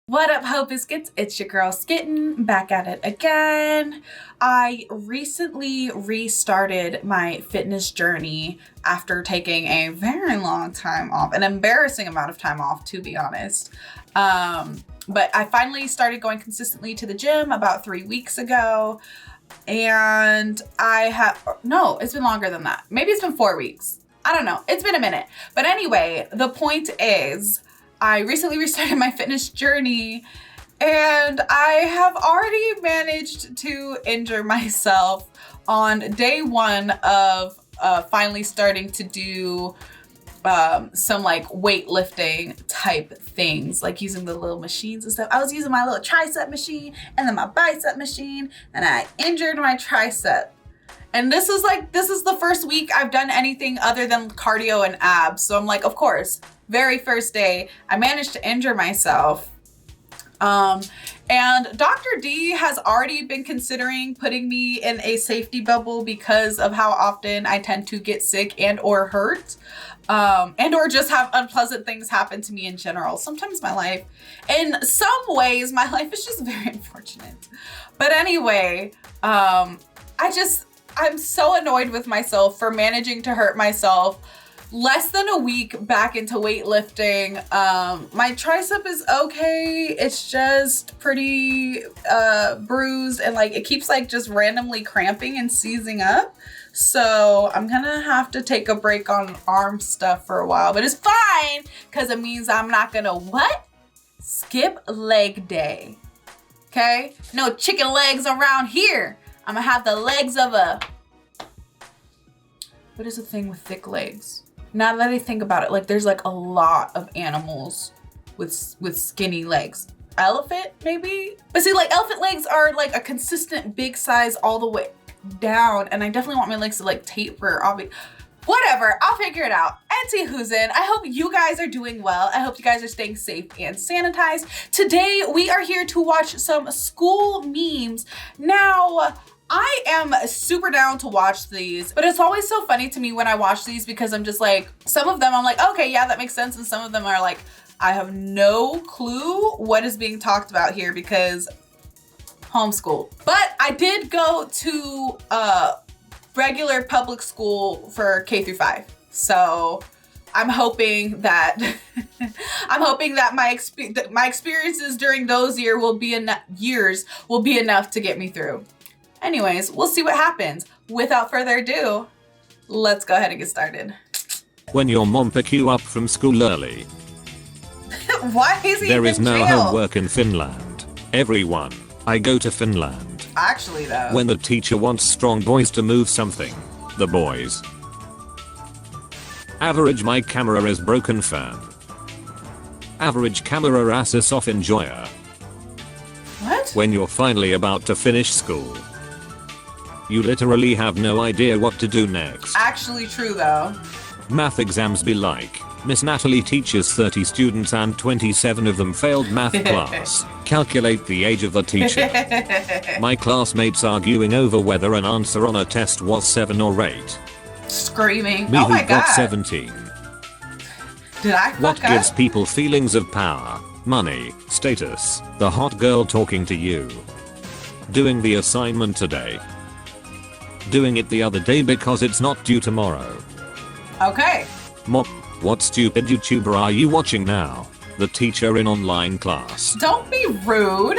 What up, Hope Biscuits? It's your girl Skitten, back at it again. I recently restarted my fitness journey after taking a very long time off, an embarrassing amount of time off, to be honest. But I finally started going consistently to the gym about 3 weeks ago. And no, it's been longer than that. Maybe it's been 4 weeks. I don't know. It's been a minute. But anyway, the point is, I recently restarted my fitness journey and I have already managed to injure myself on day one of finally starting to do some like weightlifting type things, like using the little machines and stuff. I was using my little tricep machine and then my bicep machine, and I injured my tricep. And this is the first week I've done anything other than cardio and abs. So I'm like, of course, very first day, I managed to injure myself. And Dr. D has already been considering putting me in a safety bubble because of how often I tend to get sick and or hurt, and or just have unpleasant things happen to me in general. Sometimes in some ways, my life is just very unfortunate. But anyway, I'm so annoyed with myself for managing to hurt myself less than a week back into weightlifting. My tricep is okay. It's just pretty bruised, and like it keeps like just randomly cramping and seizing up. So I'm gonna have to take a break on arm stuff for a while, but it's fine because it means I'm not gonna skip leg day. Okay? No chicken legs around here. I'm gonna have the legs of what is the thing with thick legs? Now that I think about it, like there's like a lot of animals with skinny legs. Elephant, maybe? But see, like elephant legs are like a consistent big size all the way down, and I definitely want my legs to like taper. Whatever, I'll figure it out. Auntie who's in. I hope you guys are doing well. I hope you guys are staying safe and sanitized. Today, we are here to watch some school memes. Now, I am super down to watch these, but it's always so funny to me when I watch these because I'm just like, some of them I'm like, okay, yeah, that makes sense. And some of them are like, I have no clue what is being talked about here because homeschooled. But I did go to regular public school for K through 5. So I'm hoping that my experiences during those years will be enough to get me through. Anyways, we'll see what happens. Without further ado, let's go ahead and get started. When your mom pick you up from school early. Why is he There in is no jail? homework in Finland. Everyone, I go to Finland. Actually though. When the teacher wants strong boys to move something. The boys. Average my camera is broken fan. Average camera asses off enjoyer. What? When you're finally about to finish school. You literally have no idea what to do next. Actually true though. Math exams be like, Miss Natalie teaches 30 students and 27 of them failed math class. Calculate the age of the teacher. My classmates arguing over whether an answer on a test was 7 or 8. Screaming. Me Oh who my got god. 17. Did I fuck What up? gives people feelings of power, money, status? The hot girl talking to you. Doing the assignment today. Doing it the other day because it's not due tomorrow. Okay. Mop. What stupid YouTuber are you watching now? The teacher in online class. Don't be rude.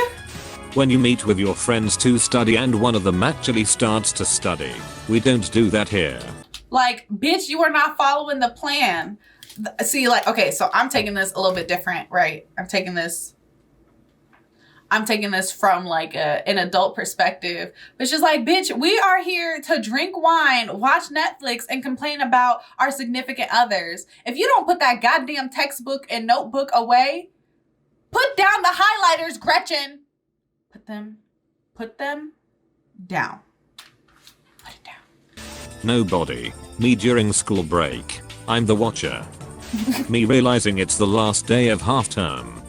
When you meet with your friends to study and one of them actually starts to study. We don't do that here. Like, bitch, you are not following the plan. See, like, okay, so I'm taking this a little bit different, right? I'm taking this from like an adult perspective. But it's just like, bitch, we are here to drink wine, watch Netflix, and complain about our significant others. If you don't put that goddamn textbook and notebook away, put down the highlighters, Gretchen. Put them down. Put it down. Nobody. Me during school break. I'm the watcher. Me realizing it's the last day of half term.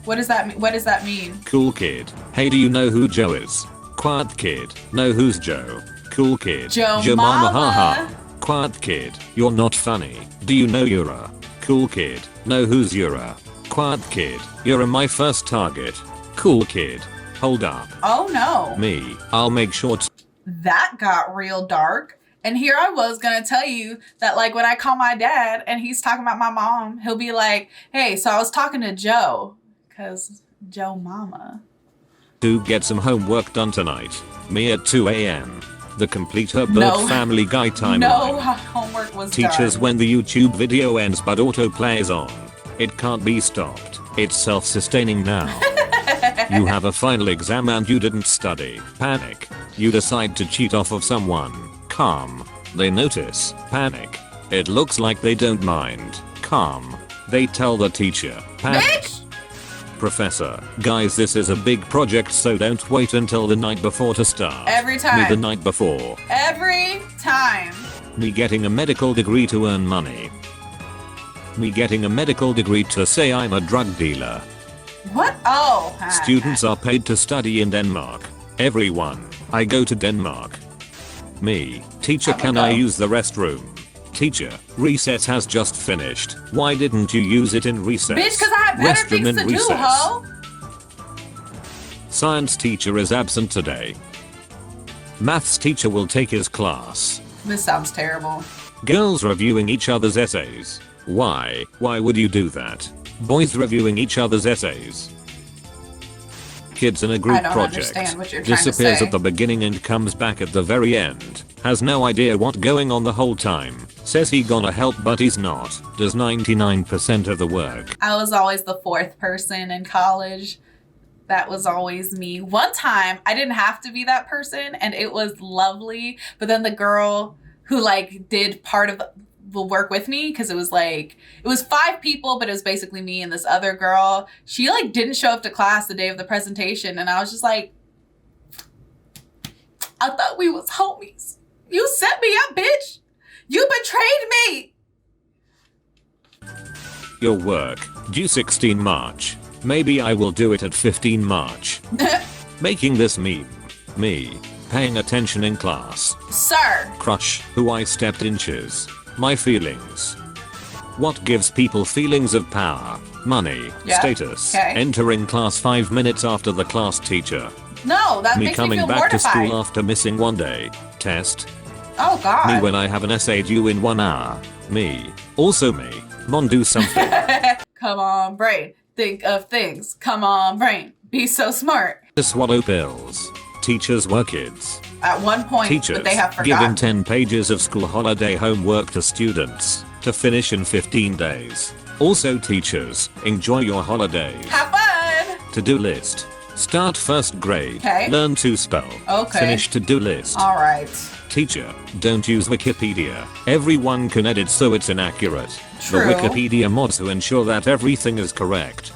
What does that mean? Cool kid. Hey, do you know who Joe is? Quiet kid. Know who's Joe? Cool kid. Joe mama mama. haha. Quiet kid. You're not funny. Do you know Yura? Cool kid. Know who's Yura? Quiet kid, you're my first target. Cool kid. Hold up. Oh no. Me, I'll make sure to. That got real dark. And here I was gonna tell you that, like, when I call my dad and he's talking about my mom, he'll be like, hey, so I was talking to Joe. Cause Joe mama. To get some homework done tonight. Me at 2 a.m. The complete her birth Family Guy timeline. No homework was Teachers done. when the YouTube video ends but autoplay is on. It can't be stopped. It's self-sustaining now. You have a final exam and you didn't study. Panic. You decide to cheat off of someone. Calm. They notice. Panic. It looks like they don't mind. Calm. They tell the teacher. Panic. Bitch! Professor, guys, this is a big project, so don't wait until the night before to start. Every time. Me the night before. Every time. Me getting a medical degree to earn money. Me getting a medical degree to say I'm a drug dealer. What? Oh. Students are paid to study in Denmark. Everyone. I go to Denmark. Me. Teacher, can I use the restroom? Teacher, recess has just finished. Why didn't you use it in recess? Bitch, cause I have better things to do, ho. Science teacher is absent today. Maths teacher will take his class. This sounds terrible. Girls reviewing each other's essays. Why? Why would you do that? Boys reviewing each other's essays. Kids in a group project. Disappears at the beginning and comes back at the very end. Has no idea what's going on the whole time. Says he gonna help but he's not. Does 99% of the work. I was always the fourth person in college. That was always me. One time I didn't have to be that person and it was lovely. But then the girl who like did part of the work with me, because it was 5 people, but it was basically me and this other girl. She like didn't show up to class the day of the presentation and I was just like, I thought we was homies. You set me up, bitch. You betrayed me. Your work, due 16 March. Maybe I will do it at 15 March. Making this meme. Me. Paying attention in class. Sir. Crush, who I stepped inches. My feelings. What gives people feelings of power? Money. Yeah. Status. Okay. Entering class 5 minutes after the class teacher. No, that Me makes coming me feel back mortified. to school after missing one day. Test. Oh God. Me when I have an essay due in 1 hour. Me. Also me. Mon, do something. Come on, brain. Think of things. Come on, brain. Be so smart. To swallow pills. Teachers were kids. At one point, Teachers but they have forgotten. giving 10 pages of school holiday homework to students to finish in 15 days. Also teachers, enjoy your holidays. Have fun. To-do list. Start first grade. Okay. Learn to spell. Okay. Finish to-do list. All right. Teacher, don't use Wikipedia. Everyone can edit so it's inaccurate. True. The Wikipedia mods to ensure that everything is correct.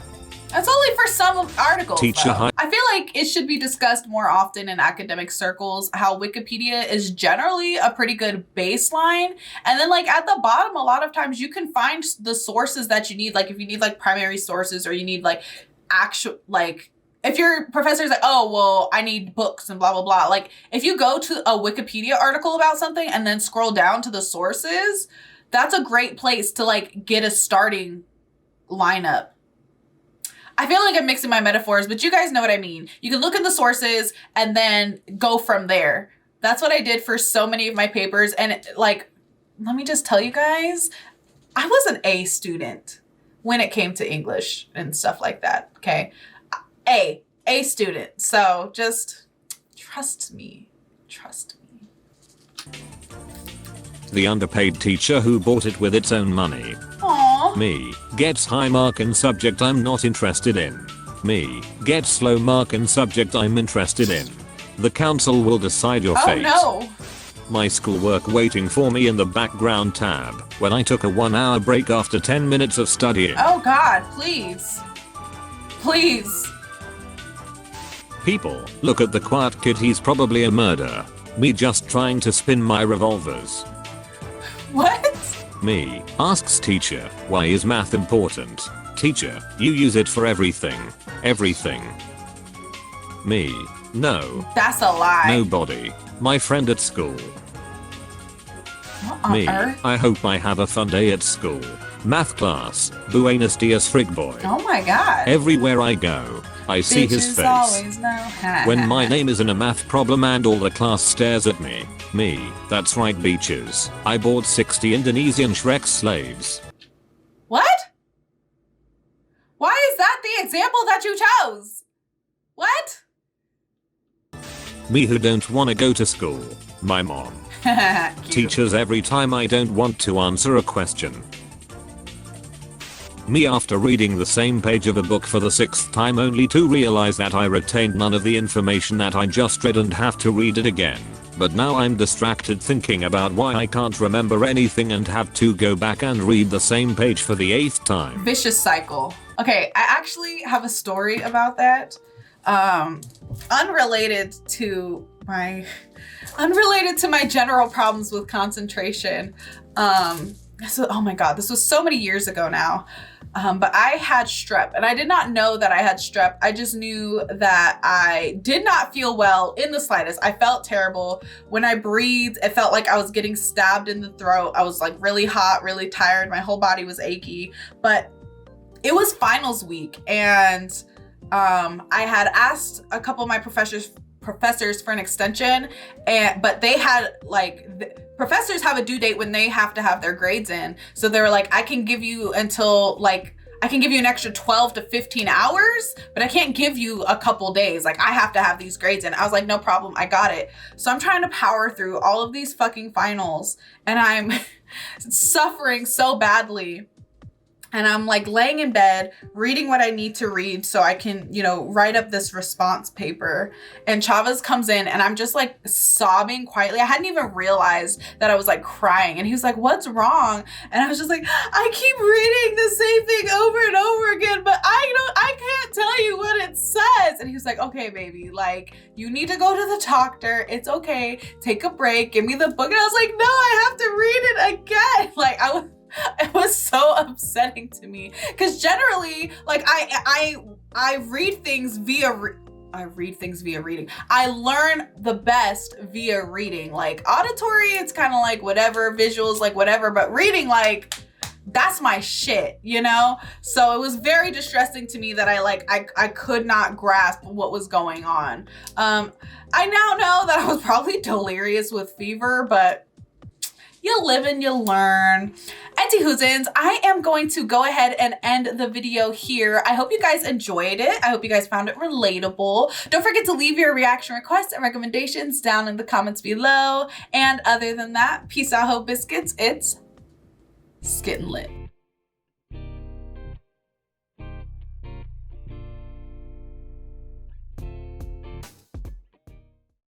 That's only for some articles. Teacher though. hi- I feel like it should be discussed more often in academic circles how Wikipedia is generally a pretty good baseline. And then like at the bottom, a lot of times you can find the sources that you need. Like if you need like primary sources or you need like actual like if your professor's like, oh, well, I need books and blah, blah, blah. Like if you go to a Wikipedia article about something and then scroll down to the sources, that's a great place to like get a starting lineup. I feel like I'm mixing my metaphors, but you guys know what I mean. You can look at the sources and then go from there. That's what I did for so many of my papers. And like, let me just tell you guys, I was an A student when it came to English and stuff like that. Okay. A student. So just trust me. Trust me. The underpaid teacher who bought it with its own money. Aww. Me. Gets high mark in subject I'm not interested in. Me. Gets slow mark in subject I'm interested in. The council will decide your fate. Oh no. My schoolwork waiting for me in the background tab when I took a 1-hour break after 10 minutes of studying. Oh God, please. Please. People, look at the quiet kid, he's probably a murderer. Me just trying to spin my revolvers. What? Me, asks teacher, why is math important? Teacher, you use it for everything. Everything. Me, no. That's a lie. Nobody. My friend at school. What on Me, earth? I hope I have a fun day at school. Math class. Buenos dias, frig boy. Oh my god. Everywhere I go, I see his Bitches face. always know. When my name is in a math problem and all the class stares at me. That's right, beaches. I bought 60 Indonesian Shrek slaves. What? Why is that the example that you chose? What? Me who don't wanna go to school. My mom. Teachers every time I don't want to answer a question. Me after reading the same page of a book for the 6th time only to realize that I retained none of the information that I just read and have to read it again. But now I'm distracted thinking about why I can't remember anything and have to go back and read the same page for the 8th time. Vicious cycle. Okay, I actually have a story about that. Unrelated to my general problems with concentration. Oh my god, this was so many years ago now. But I had strep, and I did not know that I had strep. I just knew that I did not feel well in the slightest. I felt terrible. When I breathed, it felt like I was getting stabbed in the throat. I was like really hot, really tired. My whole body was achy, but it was finals week, and I had asked a couple of my professors for an extension, but they had professors have a due date when they have to have their grades in. So they were like, I can give you an extra 12 to 15 hours, but I can't give you a couple days. Like, I have to have these grades in. I was like, no problem, I got it. So I'm trying to power through all of these fucking finals, and I'm suffering so badly. And I'm like laying in bed, reading what I need to read so I can, write up this response paper. And Chavez comes in, and I'm just like sobbing quietly. I hadn't even realized that I was like crying. And he was like, what's wrong? And I was just like, I keep reading the same thing over and over again, but I can't tell you what it says. And he was like, okay, baby, like, you need to go to the doctor. It's okay. Take a break. Give me the book. And I was like, no, I have to read it again. Like, it was so upsetting to me, because generally, like, I read things via reading. I learn the best via reading. Like, auditory, it's kind of like whatever, visuals, like whatever, but reading, like, that's my shit, So it was very distressing to me that I could not grasp what was going on. I now know that I was probably delirious with fever, but you live and you learn. Anti-Hoozins, I am going to go ahead and end the video here. I hope you guys enjoyed it. I hope you guys found it relatable. Don't forget to leave your reaction requests and recommendations down in the comments below. And other than that, peace out, ho biscuits. It's Skittin' Lit.